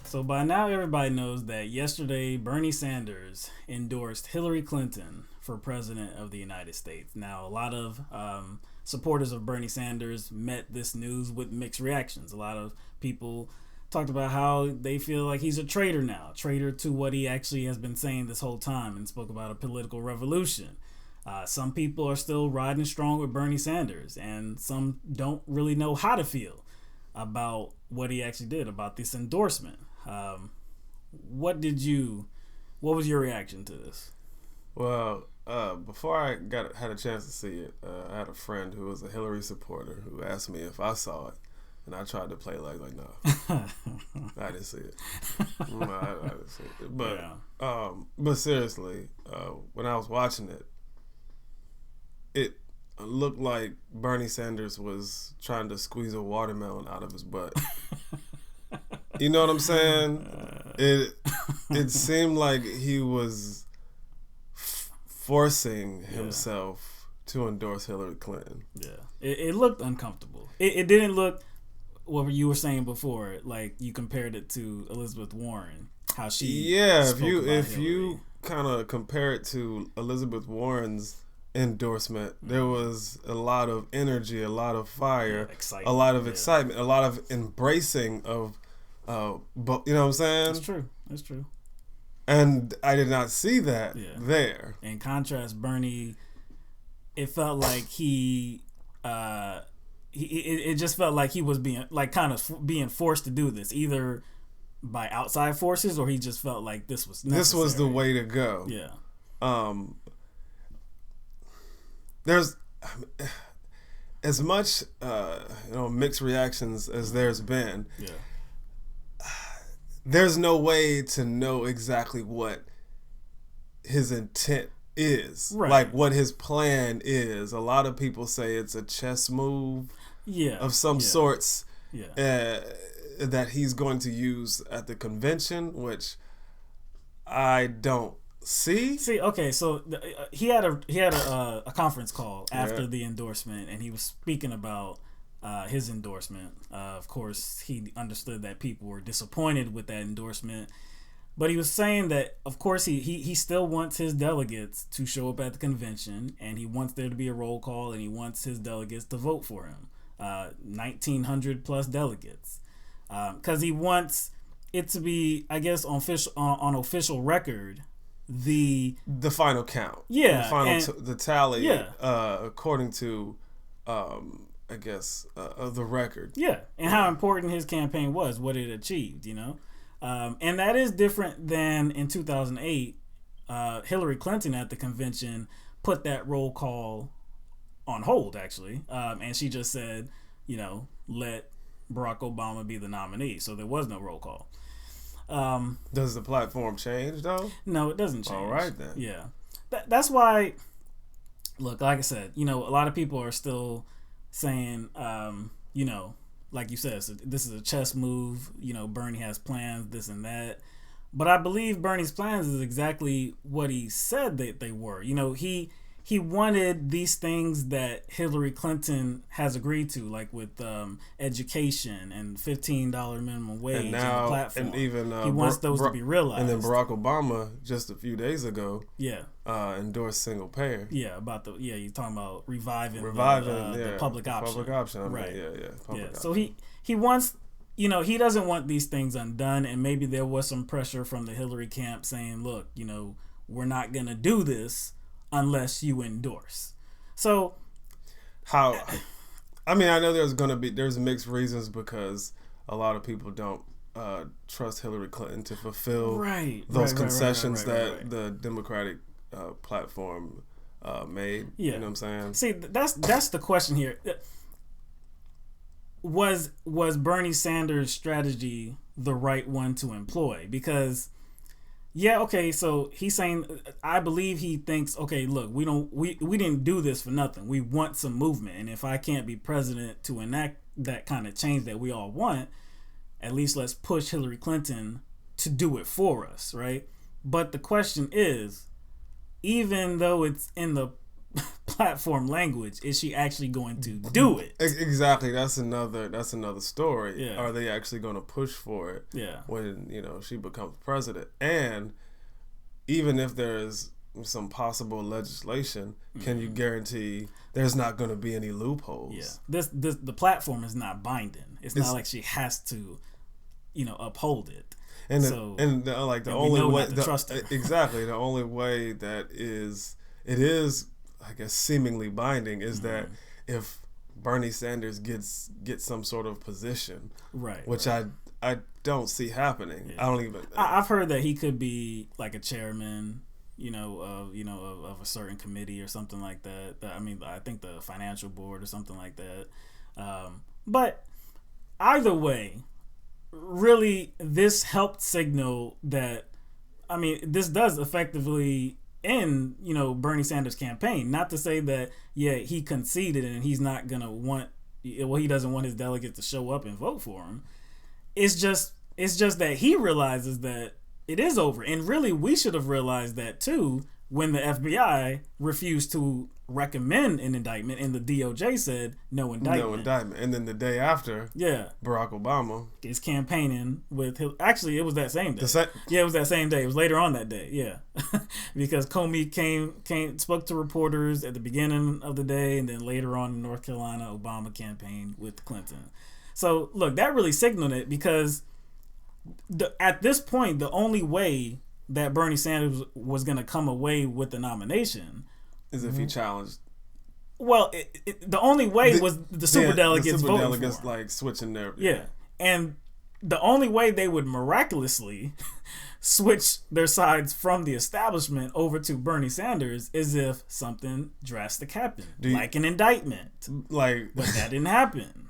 So by now, everybody knows that yesterday Bernie Sanders endorsed Hillary Clinton for president of the United States. Now, a lot of supporters of Bernie Sanders met this news with mixed reactions. A lot of people talked about how they feel like he's a traitor now, traitor to what he actually has been saying this whole time, and spoke about a political revolution. Some people are still riding strong with Bernie Sanders, and some don't really know how to feel about what he actually did, about this endorsement. What was your reaction to this? Well, before I had a chance to see it, I had a friend who was a Hillary supporter who asked me if I saw it, and I tried to play like no, I didn't see it. No, I didn't see it. But seriously, when I was watching it, it looked like Bernie Sanders was trying to squeeze a watermelon out of his butt. You know what I'm saying? It seemed like he was forcing himself to endorse Hillary Clinton. Yeah, it looked uncomfortable. It didn't look what you were saying before. Like you compared it to Elizabeth Warren, how she if you kind of compare it to Elizabeth Warren's endorsement, there was a lot of energy, a lot of fire, a lot of excitement, a lot of embracing of but you know what I'm saying? That's true. And I did not see that there. In contrast, Bernie, it felt like it just felt like he was being being forced to do this, either by outside forces, or he just felt like this was necessary. This was the way to go. Yeah. There's as much mixed reactions as there's been. Yeah. There's no way to know exactly what his intent is, like what his plan is. A lot of people say it's a chess move of some sorts that he's going to use at the convention, which I don't see. Okay, so he had a conference call after the endorsement, and he was speaking about his endorsement. Of course, he understood that people were disappointed with that endorsement, but he was saying that, of course, he still wants his delegates to show up at the convention, and he wants there to be a roll call, and he wants his delegates to vote for him. 1,900 plus delegates, because he wants it to be, I guess, on official record, the final count, the tally, according to I guess the record, and how important his campaign was, what it achieved, and that is different than in 2008. Hillary Clinton at the convention put that roll call on hold, actually, and she just said, let Barack Obama be the nominee, so there was no roll call. Does the platform change though? No, it doesn't change. All right then. Yeah, that's why. Look, like I said, a lot of people are still saying, like you said, so this is a chess move. Bernie has plans, this and that. But I believe Bernie's plans is exactly what he said that they were. He wanted these things that Hillary Clinton has agreed to, like with education and $15 minimum wage and the platform. And even he wants those to be realized. And then Barack Obama just a few days ago, endorsed single payer. Yeah, you're talking about reviving the public option. Public option, right? Option. So he wants. He doesn't want these things undone, and maybe there was some pressure from the Hillary camp saying, look, we're not going to do this unless you endorse. So how, I know there's mixed reasons, because a lot of people don't trust Hillary Clinton to fulfill those concessions that the Democratic platform made. You know what I'm saying? See, that's the question here. Was Bernie Sanders' strategy the right one to employ? Because so he's saying, I believe he thinks, okay, look, we didn't do this for nothing. We want some movement, and if I can't be president to enact that kind of change that we all want, at least let's push Hillary Clinton to do it for us, right? But the question is, even though it's in the platform language. Is she actually going to do it? Exactly. That's another story. Yeah. Are they actually going to push for it? Yeah. When she becomes president, and even if there's some possible legislation, can you guarantee there's not going to be any loopholes? Yeah. The platform is not binding. It's not like she has to, uphold it. And so the only way to trust her. Exactly, the only way that it is I guess seemingly binding is that if Bernie Sanders gets some sort of position, right? Which I don't see happening. Yeah. I don't even. I've heard that he could be like a chairman, of a certain committee or something like that. I think the financial board or something like that. But either way, really, this helped signal that. This does effectively end, Bernie Sanders' campaign. Not to say that, he conceded and he's not gonna he doesn't want his delegates to show up and vote for him. It's just that he realizes that it is over. And really, we should have realized that too when the FBI refused to recommend an indictment and the DOJ said no indictment. No indictment. And then the day after, Barack Obama is campaigning with him. Actually, it was that same day. It was that same day. It was later on that day. Yeah. Because Comey spoke to reporters at the beginning of the day, and then later on in North Carolina, Obama campaigned with Clinton. So, look, that really signaled it because at this point, the only way that Bernie Sanders was going to come away with the nomination is if he challenged. Well, the only way was the superdelegates voting for him. Like switching their... Yeah. And the only way they would miraculously switch their sides from the establishment over to Bernie Sanders is if something drastic happened. Like an indictment. But that didn't happen.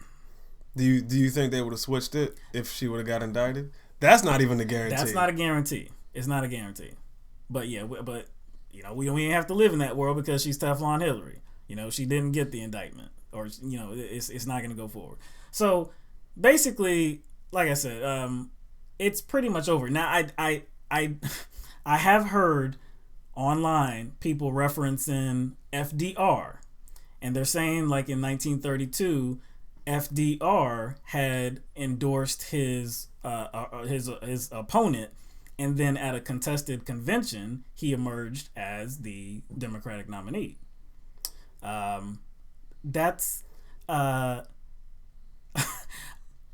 Do you think they would have switched it if she would have got indicted? That's not even a guarantee. That's not a guarantee. It's not a guarantee. But we don't even have to live in that world because she's Teflon Hillary. She didn't get the indictment, or it's not going to go forward. So basically, like I said, it's pretty much over. Now I have heard online people referencing FDR, and they're saying like in 1932, FDR had endorsed his opponent. And then at a contested convention, he emerged as the Democratic nominee. That's I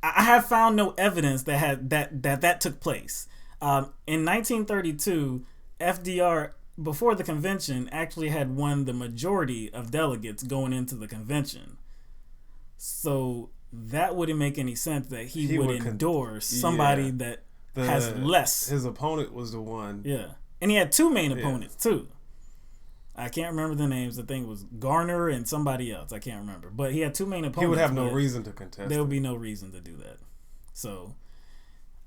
have found no evidence that took place. In 1932, FDR before the convention actually had won the majority of delegates going into the convention. So that wouldn't make any sense that he would endorse somebody that has less. His opponent was the one. Yeah. And he had two main opponents, too. I can't remember the names. I think it was Garner and somebody else. I can't remember. But he had two main opponents. He would have no reason to contest. There would be no reason to do that. So,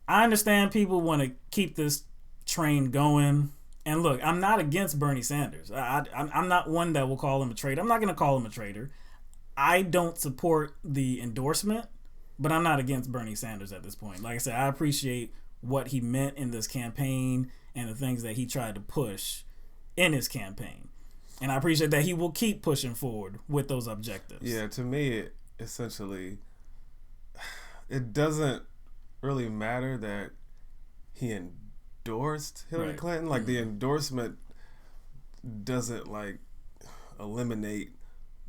I understand people want to keep this train going. And look, I'm not against Bernie Sanders. I'm not one that will call him a traitor. I'm not going to call him a traitor. I don't support the endorsement, but I'm not against Bernie Sanders at this point. Like I said, I appreciate what he meant in this campaign and the things that he tried to push in his campaign. And I appreciate that he will keep pushing forward with those objectives. Yeah, to me, it doesn't really matter that he endorsed Hillary Clinton. Like, the endorsement doesn't, eliminate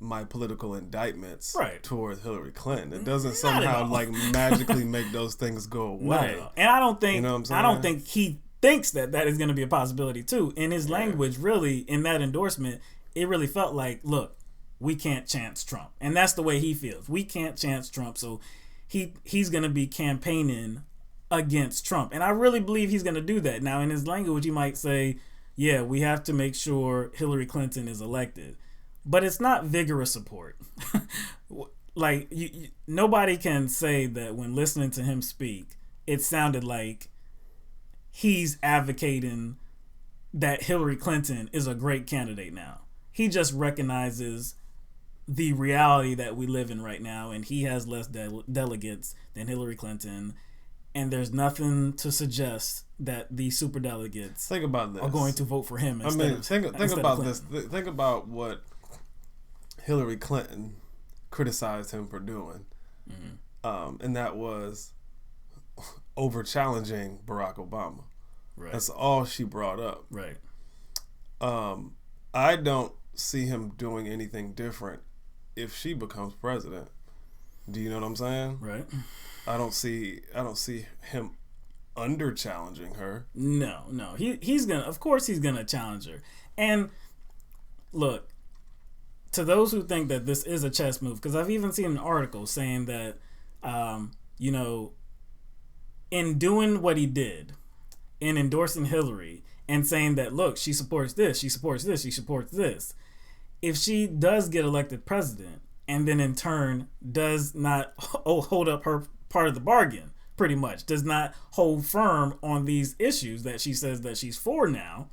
my political indictments towards Hillary Clinton. It doesn't somehow magically make those things go away. No. And I don't think I don't think he thinks that is going to be a possibility too. In his language, really, in that endorsement, it really felt like, look, we can't chance Trump. And that's the way he feels. We can't chance Trump. So he's going to be campaigning against Trump. And I really believe he's going to do that. Now, in his language, he might say, yeah, we have to make sure Hillary Clinton is elected. But it's not vigorous support. Nobody can say that when listening to him speak, it sounded like he's advocating that Hillary Clinton is a great candidate now. He just recognizes the reality that we live in right now, and he has less delegates than Hillary Clinton, and there's nothing to suggest that the superdelegates are going to vote for him. Think about this. Think about what Hillary Clinton criticized him for doing. And that was over challenging Barack Obama. Right. That's all she brought up. Right. I don't see him doing anything different if she becomes president. Do you know what I'm saying? Right. I don't see him under challenging her. No. He's gonna challenge her. And look, to those who think that this is a chess move, because I've even seen an article saying that, in doing what he did, in endorsing Hillary and saying that, look, she supports this, she supports this, she supports this. If she does get elected president and then in turn does not hold up her part of the bargain, pretty much, does not hold firm on these issues that she says that she's for now,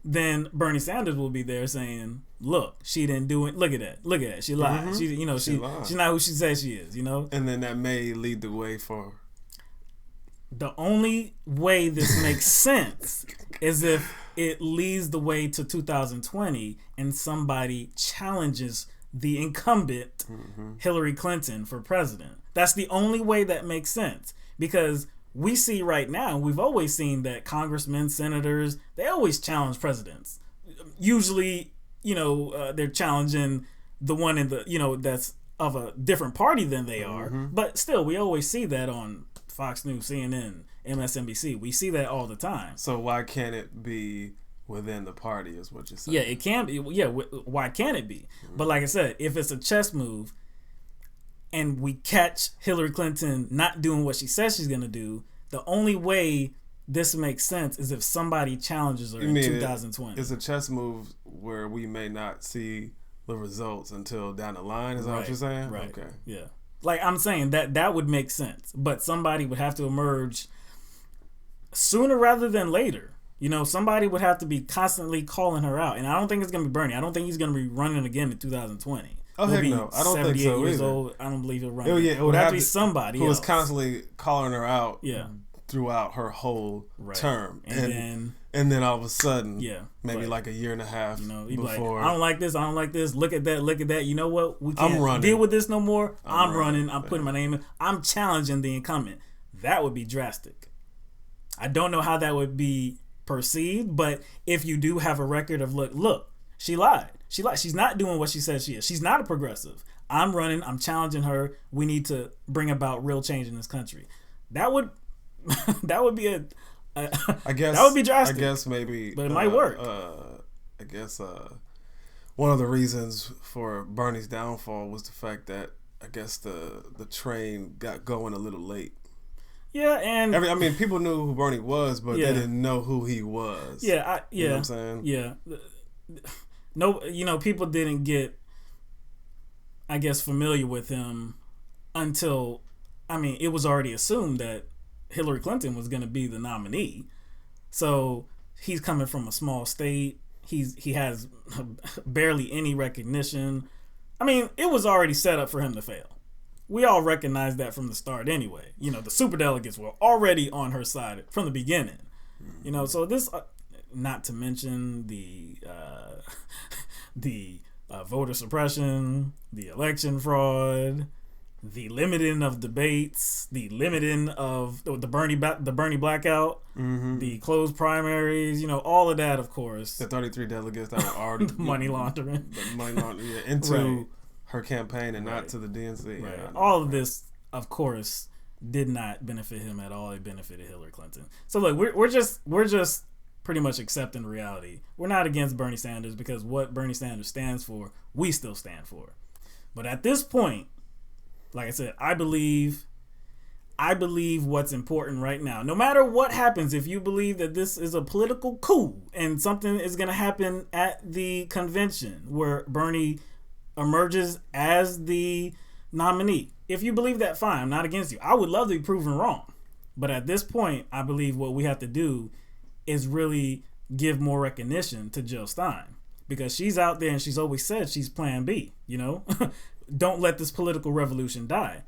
then Bernie Sanders will be there saying, look, she didn't do it. Look at that. She lied. Mm-hmm. She's not who she says she is, And then that may lead the way for... The only way this makes sense is if it leads the way to 2020 and somebody challenges the incumbent Hillary Clinton for president. That's the only way that makes sense, because we see right now, we've always seen that congressmen, senators, they always challenge presidents. Usually, they're challenging the one in the, that's of a different party than they are. But still, we always see that on Fox News, CNN, MSNBC. We see that all the time. So why can't it be within the party is what you're saying? Yeah, it can be. Yeah, why can't it be? But like I said, if it's a chess move and we catch Hillary Clinton not doing what she says she's going to do, the only way this makes sense is if somebody challenges her in 2020. It's a chess move where we may not see the results until down the line. Is that what you're saying? Right. Okay. Yeah. Like I'm saying, that would make sense. But somebody would have to emerge sooner rather than later. Somebody would have to be constantly calling her out. And I don't think it's going to be Bernie. I don't think he's going to be running again in 2020. Oh, heck no. I don't think so years either. Old. I don't believe he'll run. It would have to be somebody who else. was constantly calling her out Yeah. throughout her whole term. And then all of a sudden, maybe like a year and a half before. Like, I don't like this. I don't like this. Look at that. You know what? We can't deal with this no more. I'm running. I'm putting my name in. I'm challenging the incumbent. That would be drastic. I don't know how that would be perceived, but if you do have a record of look, she lied. She's not doing what she says she is. She's not a progressive. I'm running. I'm challenging her. We need to bring about real change in this country. That would be I guess that would be drastic. I guess maybe, but it might work. I guess one of the reasons for Bernie's downfall was the fact that I guess the train got going a little late. Yeah, and people knew who Bernie was, but they didn't know who he was. Yeah, you know what I'm saying? Yeah, no, people didn't get, I guess, familiar with him until, it was already assumed that Hillary Clinton was going to be the nominee. So he's coming from a small state. He has barely any recognition. It was already set up for him to fail. We all recognized that from the start anyway. The superdelegates were already on her side from the beginning. So this, not to mention the voter suppression, the election fraud, the limiting of debates, the limiting of the Bernie blackout, the closed primaries, all of that, of course. The 33 delegates that were already money laundering. Into her campaign and not to the DNC. Right. All of this, of course, did not benefit him at all. It benefited Hillary Clinton. So look, we're just pretty much accepting reality. We're not against Bernie Sanders because what Bernie Sanders stands for, we still stand for. But at this point, like I said, I believe what's important right now. No matter what happens, if you believe that this is a political coup and something is going to happen at the convention where Bernie emerges as the nominee, if you believe that, fine, I'm not against you. I would love to be proven wrong. But at this point, I believe what we have to do is really give more recognition to Jill Stein, because she's out there and she's always said she's plan B, Don't let this political revolution die.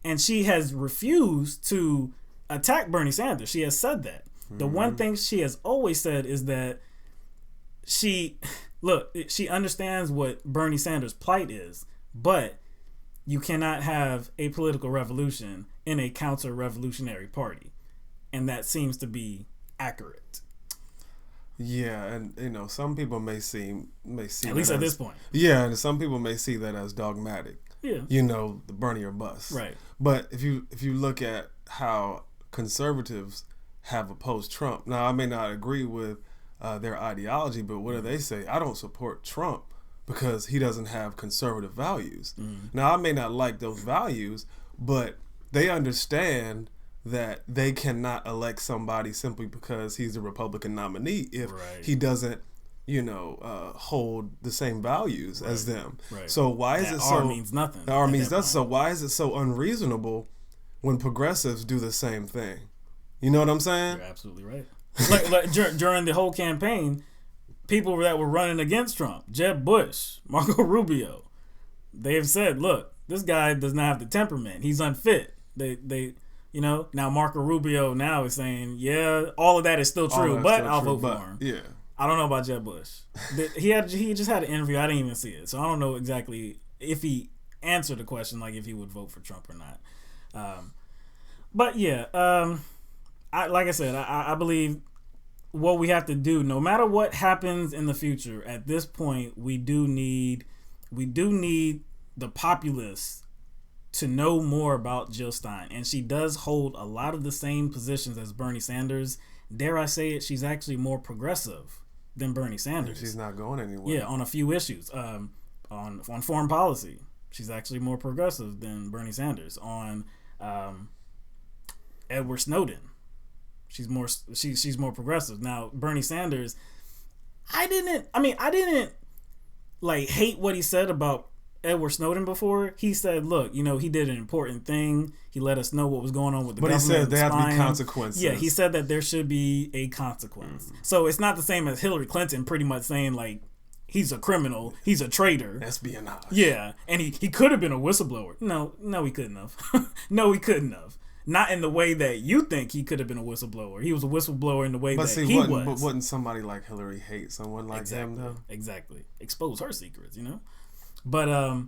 And she has refused to attack Bernie Sanders. She has said that. The one thing she has always said is that she, look, she understands what Bernie Sanders' plight is, but you cannot have a political revolution in a counter-revolutionary party. And that seems to be accurate. Yeah, and some people may see at least at this point. Yeah, and some people may see that as dogmatic. Yeah. The Bernie or bust. Right. But if you look at how conservatives have opposed Trump, now I may not agree with their ideology, but what do they say? I don't support Trump because he doesn't have conservative values. Now I may not like those values, but they understand that they cannot elect somebody simply because he's a Republican nominee if he doesn't, hold the same values as them. Right. So why is that it so? R means nothing. The R means nothing. So why is it so unreasonable when progressives do the same thing? You know what I'm saying? You're absolutely right. like during the whole campaign, people that were running against Trump, Jeb Bush, Marco Rubio, they have said, "Look, this guy does not have the temperament. He's unfit." Now Marco Rubio now is saying, yeah, all of that is still true, but I'll vote for him. Yeah. I don't know about Jeb Bush. He just had an interview. I didn't even see it, so I don't know exactly if he answered the question, like if he would vote for Trump or not. But yeah, I believe what we have to do, no matter what happens in the future, at this point, we do need the populace to know more about Jill Stein. And she does hold a lot of the same positions as Bernie Sanders. Dare I say it, she's actually more progressive than Bernie Sanders. She's not going anywhere. Yeah, on a few issues. On foreign policy, she's actually more progressive than Bernie Sanders. On Edward Snowden, she's more progressive. Now, Bernie Sanders, I didn't like hate what he said about Edward Snowden before. He said, look, he did an important thing. He let us know what was going on with the government. But he said there have to be consequences. Yeah, he said that there should be a consequence. So it's not the same as Hillary Clinton pretty much saying, like, he's a criminal, he's a traitor. Espionage. Yeah, and he could have been a whistleblower. No, he couldn't have. No, he couldn't have. Not in the way that you think he could have been a whistleblower. He was a whistleblower in the way he was. But wouldn't somebody like Hillary hate someone like him, though? Exactly. Expose her secrets, But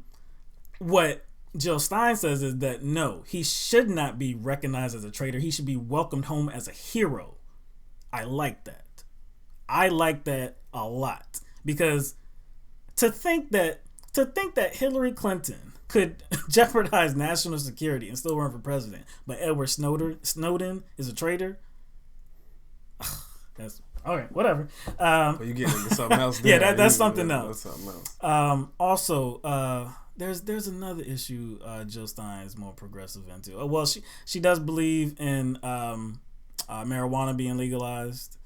what Jill Stein says is that no, he should not be recognized as a traitor. He should be welcomed home as a hero. I like that. I like that a lot, because to think that Hillary Clinton could jeopardize national security and still run for president, but Edward Snowden is a traitor. That's all right. Whatever. Well, you getting into something else? There. Yeah, that's something else. That's something else. Also, there's another issue Jill Stein is more progressive into. Well, she does believe in marijuana being legalized.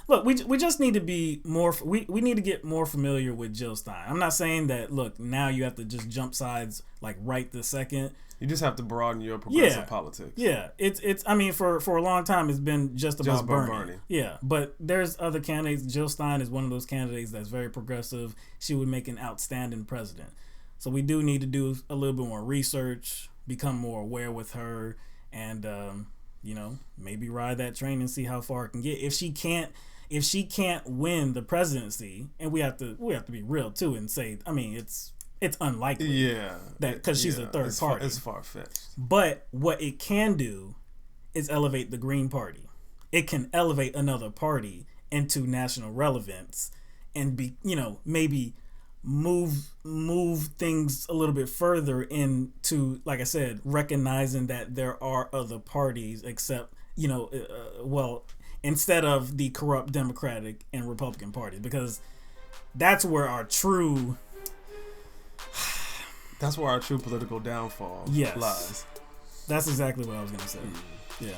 Look, we just need to be more. We need to get more familiar with Jill Stein. I'm not saying that. Look, now you have to just jump sides like right this second. You just have to broaden your progressive politics. Yeah, it's. I mean, for a long time, it's been just about Bernie. Yeah, but there's other candidates. Jill Stein is one of those candidates that's very progressive. She would make an outstanding president. So we do need to do a little bit more research, become more aware with her, and maybe ride that train and see how far it can get. If she can't win the presidency, and we have to be real too and say, I mean, it's unlikely. Yeah. That because she's a third party. It's far-fetched. But what it can do is elevate the Green Party. It can elevate another party into national relevance and be, maybe move things a little bit further into, like I said, recognizing that there are other parties except, instead of the corrupt Democratic and Republican parties, because that's where our true political downfall lies. Yes. That's exactly what I was going to say. Yeah.